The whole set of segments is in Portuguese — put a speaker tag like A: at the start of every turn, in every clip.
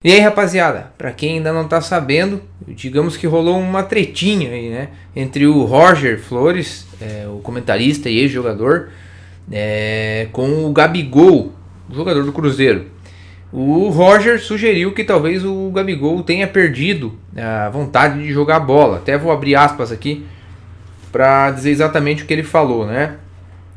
A: E aí, rapaziada, pra quem ainda não tá sabendo, digamos que rolou uma tretinha aí, né, entre o Roger Flores, o comentarista e ex-jogador, com o Gabigol, jogador do Cruzeiro. O Roger sugeriu que talvez o Gabigol tenha perdido a vontade de jogar bola. Até vou abrir aspas aqui pra dizer exatamente o que ele falou, né?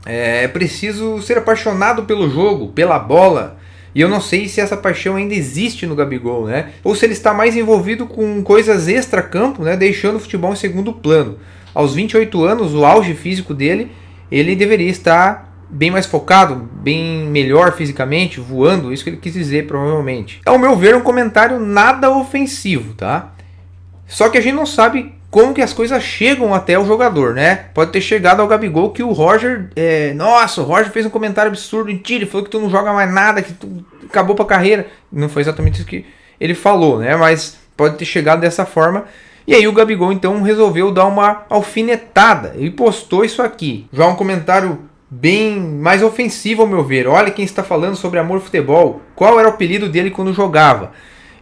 A: É preciso ser apaixonado pelo jogo, pela bola. E eu não sei se essa paixão ainda existe no Gabigol, né? Ou se ele está mais envolvido com coisas extra-campo, né? Deixando o futebol em segundo plano. Aos 28 anos, o auge físico dele, ele deveria estar bem mais focado, bem melhor fisicamente, voando, isso que ele quis dizer provavelmente. Ao meu ver, um comentário nada ofensivo, tá? Só que a gente não sabe como que as coisas chegam até o jogador, né? Pode ter chegado ao Gabigol que o Roger... Nossa, o Roger fez um comentário absurdo em ti, ele falou que tu não joga mais nada, que tu acabou pra carreira. Não foi exatamente isso que ele falou, né? Mas pode ter chegado dessa forma. E aí o Gabigol então resolveu dar uma alfinetada e postou isso aqui. Já um comentário bem mais ofensivo ao meu ver. Olha quem está falando sobre amor ao futebol. Qual era o apelido dele quando jogava?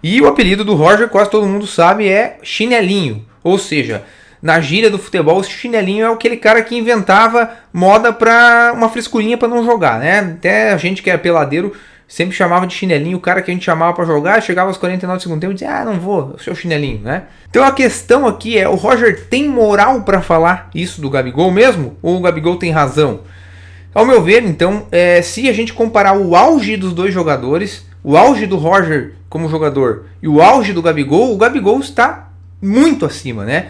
A: E o apelido do Roger, quase todo mundo sabe, é chinelinho. Ou seja, na gíria do futebol, o chinelinho é aquele cara que inventava moda pra uma frescurinha pra não jogar, né? Até a gente que era peladeiro sempre chamava de chinelinho, o cara que a gente chamava pra jogar, chegava aos 49 do segundo tempo e dizia, não vou, seu chinelinho, né? Então a questão aqui é, o Roger tem moral pra falar isso do Gabigol mesmo? Ou o Gabigol tem razão? Ao meu ver, então, se a gente comparar o auge dos dois jogadores, o auge do Roger como jogador e o auge do Gabigol, o Gabigol está muito acima, né?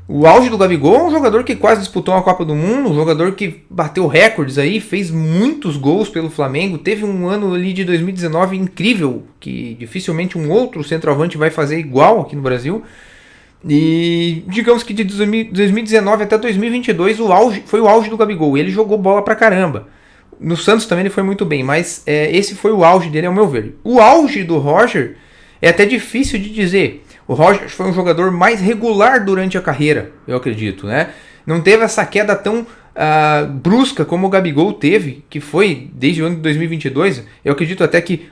A: O auge do Gabigol é um jogador que quase disputou uma Copa do Mundo, um jogador que bateu recordes aí, fez muitos gols pelo Flamengo, teve um ano ali de 2019 incrível, que dificilmente um outro centroavante vai fazer igual aqui no Brasil. E digamos que de 2019 até 2022 foi o auge do Gabigol, ele jogou bola pra caramba. No Santos também ele foi muito bem, mas esse foi o auge dele ao meu ver. O auge do Roger é até difícil de dizer. O Roger foi um jogador mais regular durante a carreira, eu acredito, né? Não teve essa queda tão brusca como o Gabigol teve, que foi desde o ano de 2022. Eu acredito até que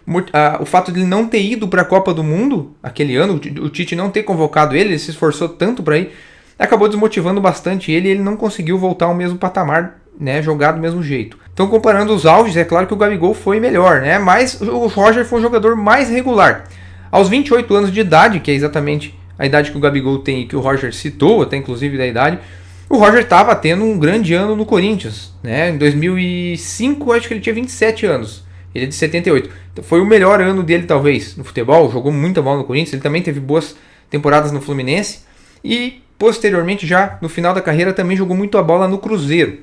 A: o fato de ele não ter ido para a Copa do Mundo aquele ano, o Tite não ter convocado ele se esforçou tanto para ir, acabou desmotivando bastante ele e ele não conseguiu voltar ao mesmo patamar, né, jogar do mesmo jeito. Então, comparando os auges, é claro que o Gabigol foi melhor, né? Mas o Roger foi um jogador mais regular. Aos 28 anos de idade, que é exatamente a idade que o Gabigol tem e que o Roger citou, até inclusive da idade, o Roger estava tendo um grande ano no Corinthians, né? Em 2005, acho que ele tinha 27 anos. Ele é de 78. Então, foi o melhor ano dele, talvez, no futebol. Jogou muita bola no Corinthians. Ele também teve boas temporadas no Fluminense. E, posteriormente, já no final da carreira, também jogou muito a bola no Cruzeiro.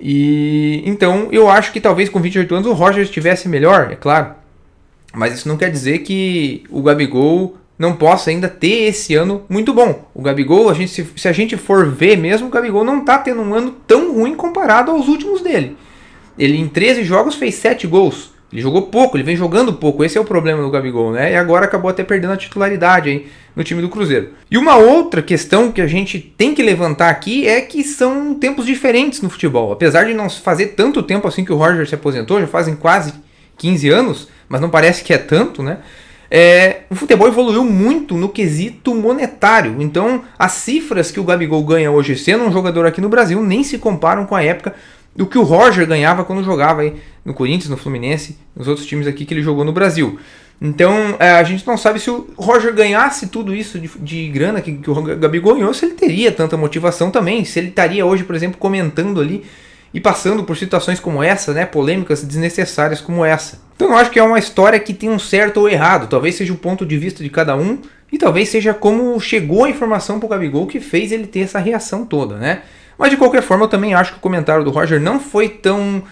A: E então, eu acho que talvez com 28 anos o Roger estivesse melhor, é claro. Mas isso não quer dizer que o Gabigol não possa ainda ter esse ano muito bom. O Gabigol, se a gente for ver mesmo, o Gabigol não está tendo um ano tão ruim comparado aos últimos dele. Ele em 13 jogos fez 7 gols. Ele jogou pouco, ele vem jogando pouco. Esse é o problema do Gabigol, né? E agora acabou até perdendo a titularidade aí no time do Cruzeiro. E uma outra questão que a gente tem que levantar aqui é que são tempos diferentes no futebol. Apesar de não fazer tanto tempo assim que o Roger se aposentou, já fazem quase 15 anos, mas não parece que é tanto, né? O futebol evoluiu muito no quesito monetário. Então, as cifras que o Gabigol ganha hoje sendo um jogador aqui no Brasil nem se comparam com a época do que o Roger ganhava quando jogava aí no Corinthians, no Fluminense, nos outros times aqui que ele jogou no Brasil. Então, a gente não sabe se o Roger ganhasse tudo isso de grana que o Gabigol ganhou, se ele teria tanta motivação também, se ele estaria hoje, por exemplo, comentando ali e passando por situações como essa, né, polêmicas desnecessárias como essa. Então eu acho que é uma história que tem um certo ou errado, talvez seja o ponto de vista de cada um, e talvez seja como chegou a informação pro Gabigol que fez ele ter essa reação toda, né? Mas de qualquer forma eu também acho que o comentário do Roger não foi tão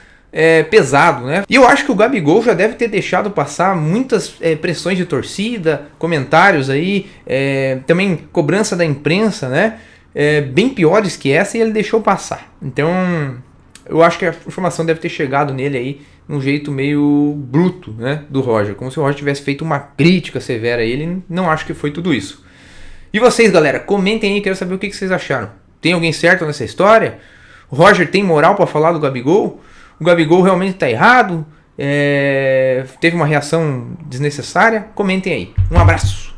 A: pesado, né? E eu acho que o Gabigol já deve ter deixado passar muitas pressões de torcida, comentários aí, também cobrança da imprensa, né? Bem piores que essa, e ele deixou passar. Então eu acho que a informação deve ter chegado nele aí num jeito meio bruto, né, do Roger, como se o Roger tivesse feito uma crítica severa a ele. Não acho que foi tudo isso. E vocês, galera, comentem aí, quero saber o que vocês acharam. Tem alguém certo nessa história? O Roger tem moral para falar do Gabigol? O Gabigol realmente está errado? teve uma reação desnecessária? Comentem aí. Um abraço!